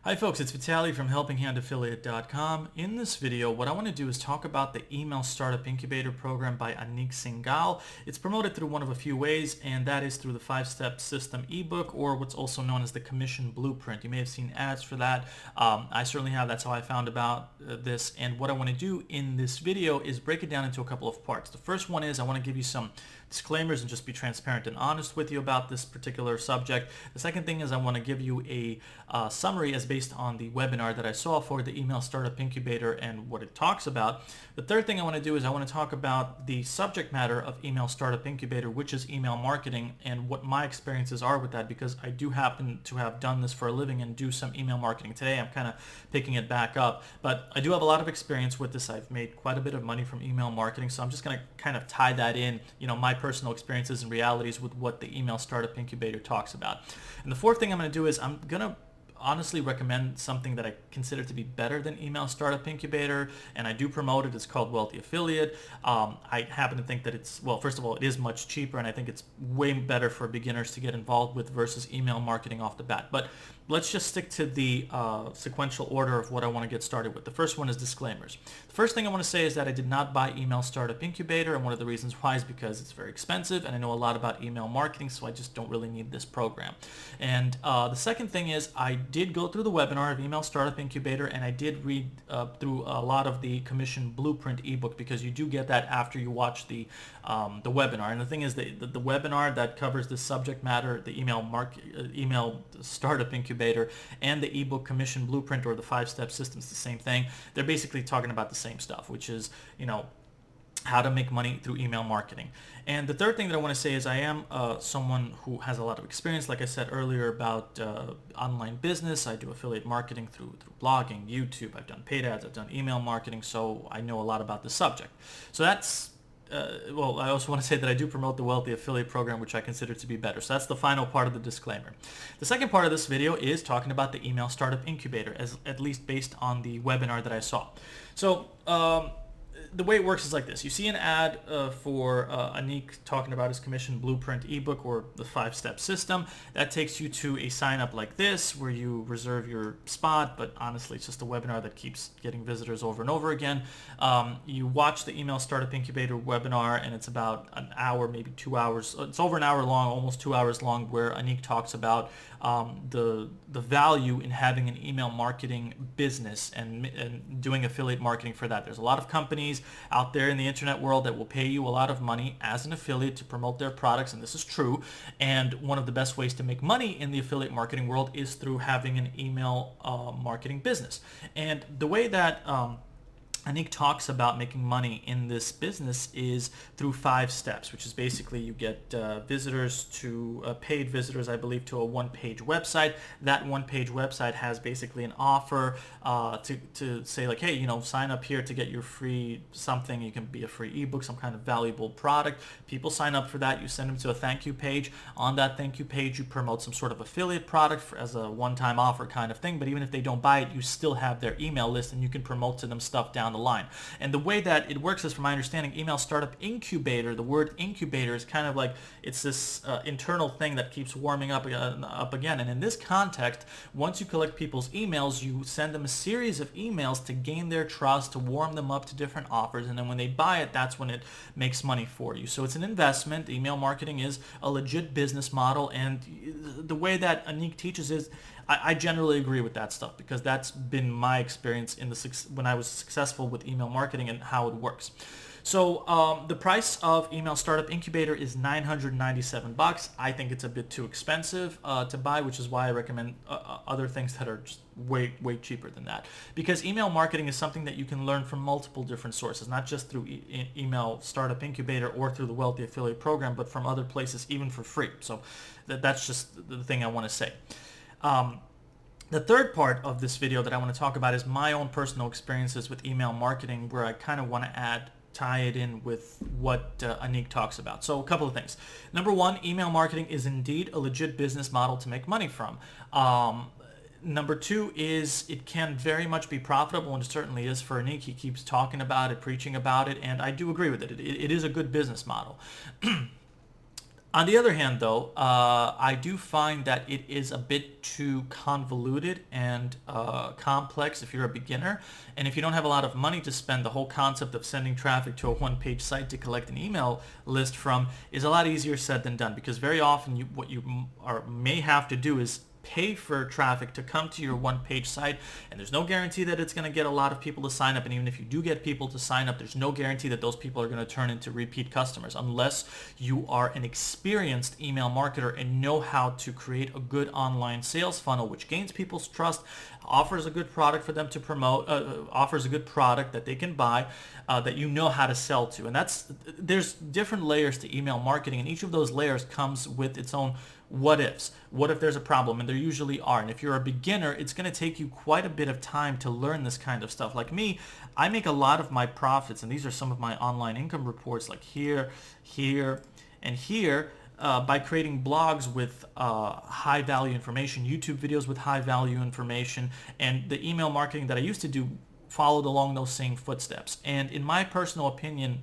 Hi folks, it's Vitaly from HelpingHandAffiliate.com. In this video, what I want to do is talk about the Email Startup Incubator program by Anik Singhal. It's promoted through one of a few ways, and that is through the 5-Step System ebook, or what's also known as the Commission Blueprint. You may have seen ads for that. I certainly have. That's how I found about this. And what I want to do in this video is break it down into a couple of parts. The first one is I want to give you some disclaimers and just be transparent and honest with you about this particular subject. The second thing is I want to give you a summary as based on the webinar that I saw for the Email Startup Incubator and what it talks about. The third thing I want to do is I want to talk about the subject matter of Email Startup Incubator, which is email marketing, and what my experiences are with that, because I do happen to have done this for a living and do some email marketing today. I'm kind of picking it back up, but I do have a lot of experience with this. I've made quite a bit of money from email marketing, so I'm just going to kind of tie that in, my personal experiences and realities with what the Email Startup Incubator talks about. And the fourth thing I'm going to do is I'm going to honestly recommend something that I consider to be better than Email Startup Incubator, and I do promote it. It's called Wealthy Affiliate. I happen to think that it's, well, first of all, it is much cheaper, and I think it's way better for beginners to get involved with versus email marketing off the bat. But let's just stick to the sequential order of what I want to get started with. The first one is disclaimers. The first thing I want to say is that I did not buy Email Startup Incubator, and one of the reasons why is because it's very expensive, and I know a lot about email marketing, so I just don't really need this program. And the second thing is I did go through the webinar of Email Startup Incubator, and I did read through a lot of the Commission Blueprint ebook, because you do get that after you watch the webinar. And the thing is, the webinar that covers the subject matter, the Email Startup Incubator, and the ebook Commission Blueprint, or the 5-Step System, is the same thing. They're basically talking about the same stuff, which is, how to make money through email marketing. And the third thing that I want to say is I am someone who has a lot of experience, like I said earlier, about online business. I do affiliate marketing through blogging, YouTube. I've done paid ads, I've done email marketing, so I know a lot about the subject. So that's well, I also want to say that I do promote the Wealthy Affiliate program, which I consider to be better. So that's the final part of the disclaimer. The second part of this video is talking about the Email Startup Incubator, at least based on the webinar that I saw. So the way it works is like this. You see an ad for Anik talking about his Commission Blueprint ebook, or the 5-Step System. That takes you to a sign up like this, where you reserve your spot, but honestly it's just a webinar that keeps getting visitors over and over again. You watch the Email Startup Incubator webinar, and it's about an hour, maybe 2 hours. It's over an hour long, almost 2 hours long, where Anik talks about the value in having an email marketing business and doing affiliate marketing for that. There's a lot of companies out there in the internet world that will pay you a lot of money as an affiliate to promote their products, and this is true. And one of the best ways to make money in the affiliate marketing world is through having an email marketing business. And the way that Anik talks about making money in this business is through 5 steps, which is basically you get visitors to paid visitors, I believe, to a one-page website. That one-page website has basically an offer to say, like, hey, sign up here to get your free something. You can be a free ebook, some kind of valuable product. People sign up for that. You send them to a thank you page. On that thank you page, you promote some sort of affiliate product as a one-time offer kind of thing. But even if they don't buy it, you still have their email list, and you can promote to them stuff down the line. And the way that it works is, from my understanding, Email Startup Incubator, the word incubator is kind of like, it's this internal thing that keeps warming up again. And in this context, once you collect people's emails, you send them a series of emails to gain their trust, to warm them up to different offers, and then when they buy it, that's when it makes money for you. So it's an investment. Email marketing is a legit business model, and the way that Anik teaches is, I generally agree with that stuff, because that's been my experience when I was successful with email marketing and how it works. So the price of Email Startup Incubator is $997. I think it's a bit too expensive to buy, which is why I recommend other things that are just way cheaper than that. Because email marketing is something that you can learn from multiple different sources, not just through Email Startup Incubator or through the Wealthy Affiliate program, but from other places, even for free. So that's just the thing I want to say. The third part of this video that I want to talk about is my own personal experiences with email marketing, where I kind of want to tie it in with what Anik talks about. So a couple of things. Number one, email marketing is indeed a legit business model to make money from. Number two is it can very much be profitable, and it certainly is for Anik. He keeps talking about it, preaching about it, and I do agree with it. It is a good business model. On the other hand, though, I do find that it is a bit too convoluted and complex if you're a beginner. And if you don't have a lot of money to spend, the whole concept of sending traffic to a one-page site to collect an email list from is a lot easier said than done, because very often what you may have to do is pay for traffic to come to your one-page site, and there's no guarantee that it's going to get a lot of people to sign up. And even if you do get people to sign up, there's no guarantee that those people are going to turn into repeat customers unless you are an experienced email marketer and know how to create a good online sales funnel which gains people's trust, offers a good product for them to promote, offers a good product that they can buy, that you know how to sell to. And there's different layers to email marketing, and each of those layers comes with its own what ifs. What if there's a problem? And there usually are. And if you're a beginner, it's going to take you quite a bit of time to learn this kind of stuff. Like me, I make a lot of my profits, and these are some of my online income reports, like here, here, and here, by creating blogs with high value information, YouTube videos with high value information, and the email marketing that I used to do followed along those same footsteps. And in my personal opinion,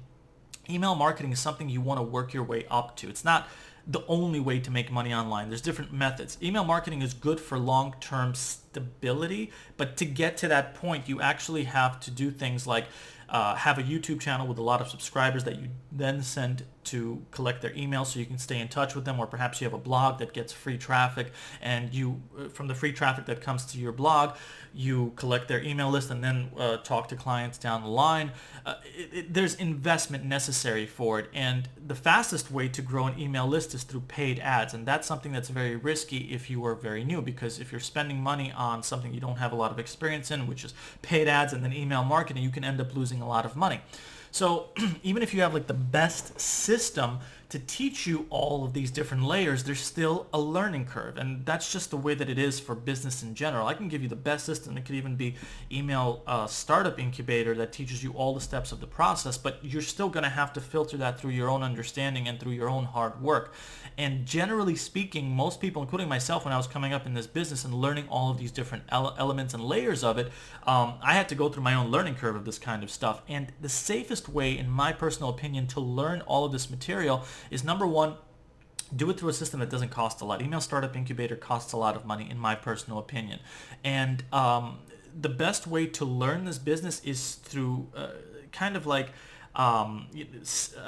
email marketing is something you want to work your way up to. It's not the only way to make money online. There's different methods. Email marketing is good for long-term stability, but to get to that point, you actually have to do things like have a YouTube channel with a lot of subscribers that you then send to collect their emails so you can stay in touch with them, or perhaps you have a blog that gets free traffic, and you, from the free traffic that comes to your blog, you collect their email list and then talk to clients down the line. There's investment necessary for it, and the fastest way to grow an email list is through paid ads, and that's something that's very risky if you are very new, because if you're spending money on something you don't have a lot of experience in, which is paid ads and then email marketing, you can end up losing a lot of money. So even if you have like the best system to teach you all of these different layers, there's still a learning curve, and that's just the way that it is for business in general. I can give you the best system. It could even be email startup incubator that teaches you all the steps of the process, but you're still going to have to filter that through your own understanding and through your own hard work. And generally speaking, most people, including myself, when I was coming up in this business and learning all of these different elements and layers of it, I had to go through my own learning curve of this kind of stuff. And the safest way, in my personal opinion, to learn all of this material is, number one, do it through a system that doesn't cost a lot. Email Startup Incubator costs a lot of money, in my personal opinion. And the best way to learn this business is through kind of like a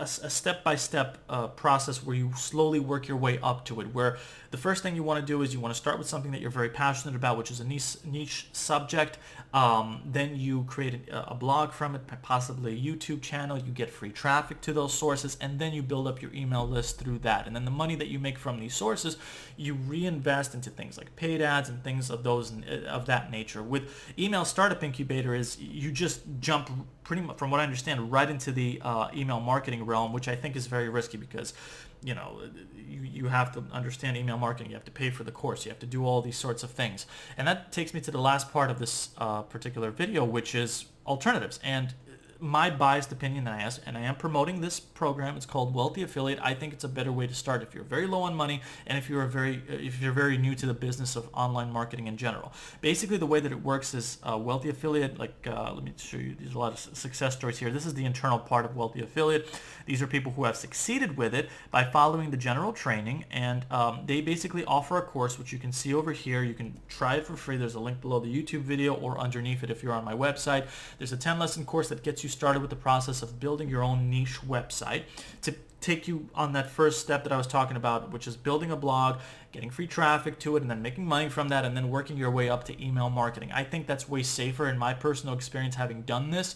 step-by-step process where you slowly work your way up to it, where the first thing you want to do is you want to start with something that you're very passionate about, which is a niche subject. Then you create a blog from it, possibly a YouTube channel. You get free traffic to those sources, and then you build up your email list through that. And then the money that you make from these sources, you reinvest into things like paid ads and things of that nature. With Email Startup Incubator, is you just jump pretty much, from what I understand, right into the email marketing realm, which I think is very risky, because you have to understand email marketing. You have to pay for the course. You have to do all these sorts of things. And that takes me to the last part of this particular video, which is alternatives. And my biased opinion, and I am promoting this program, it's called Wealthy Affiliate. I think it's a better way to start if you're very low on money and if you're very new to the business of online marketing in general. Basically, the way that it works is Wealthy Affiliate, let me show you, there's a lot of success stories here. This is the internal part of Wealthy Affiliate. These are people who have succeeded with it by following the general training, and they basically offer a course, which you can see over here. You can try it for free. There's a link below the YouTube video, or underneath it if you're on my website. There's a 10-lesson course that gets you started with the process of building your own niche website to take you on that first step that I was talking about, which is building a blog, getting free traffic to it, and then making money from that, and then working your way up to email marketing. I think that's way safer in my personal experience, having done this.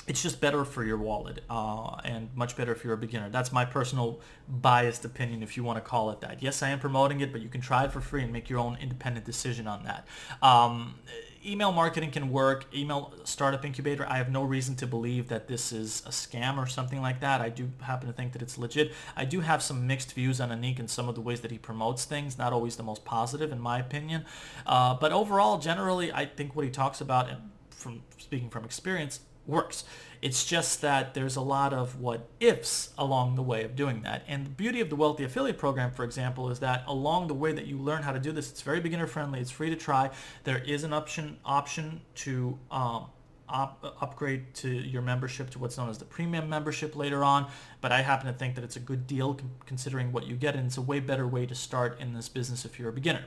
It's just better for your wallet, and much better if you're a beginner. That's my personal biased opinion, if you want to call it that. Yes, I am promoting it, but you can try it for free and make your own independent decision on that. Email marketing can work. Email Startup Incubator, I have no reason to believe that this is a scam or something like that. I do happen to think that it's legit. I do have some mixed views on Anik and some of the ways that he promotes things, not always the most positive in my opinion. But overall, generally, I think what he talks about, and from speaking from experience, works. It's just that there's a lot of what ifs along the way of doing that. And the beauty of the Wealthy Affiliate Program, for example, is that along the way that you learn how to do this, it's very beginner friendly, it's free to try. There is an option to upgrade to your membership to what's known as the premium membership later on, but I happen to think that it's a good deal considering what you get, and it's a way better way to start in this business if you're a beginner.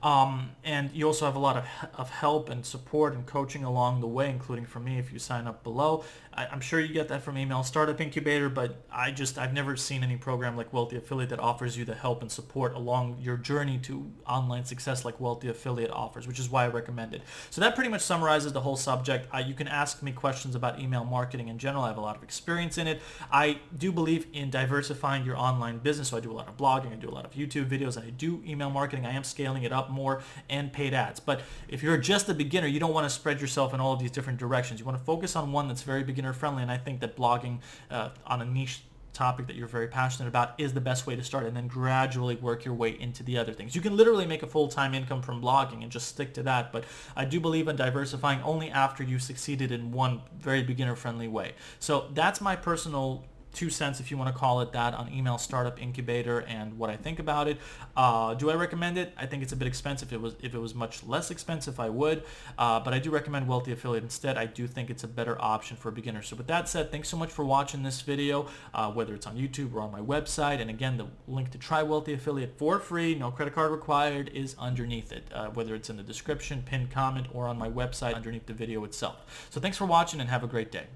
And you also have a lot of help and support and coaching along the way, including from me if you sign up below. I'm sure you get that from Email Startup Incubator, but I've never seen any program like Wealthy Affiliate that offers you the help and support along your journey to online success like Wealthy Affiliate offers, which is why I recommend it. So that pretty much summarizes the whole subject. You can ask me questions about email marketing in general. I have a lot of experience in it. I do believe in diversifying your online business, so I do a lot of blogging, I do a lot of YouTube videos, and I do email marketing. I am scaling it up more and paid ads. But if you're just a beginner, you don't want to spread yourself in all of these different directions. You want to focus on one that's very beginner friendly, and I think that blogging on a niche topic that you're very passionate about is the best way to start, and then gradually work your way into the other things. You can literally make a full-time income from blogging and just stick to that, but I do believe in diversifying only after you've succeeded in one very beginner friendly way. So that's my personal 2 cents, if you want to call it that, on Email Startup Incubator and what I think about it. Do I recommend it? I think it's a bit expensive. If it was much less expensive, I would. But I do recommend Wealthy Affiliate instead. I do think it's a better option for beginners. So with that said, thanks so much for watching this video, whether it's on YouTube or on my website. And again, the link to try Wealthy Affiliate for free, no credit card required, is underneath it, whether it's in the description, pinned comment, or on my website underneath the video itself. So thanks for watching and have a great day.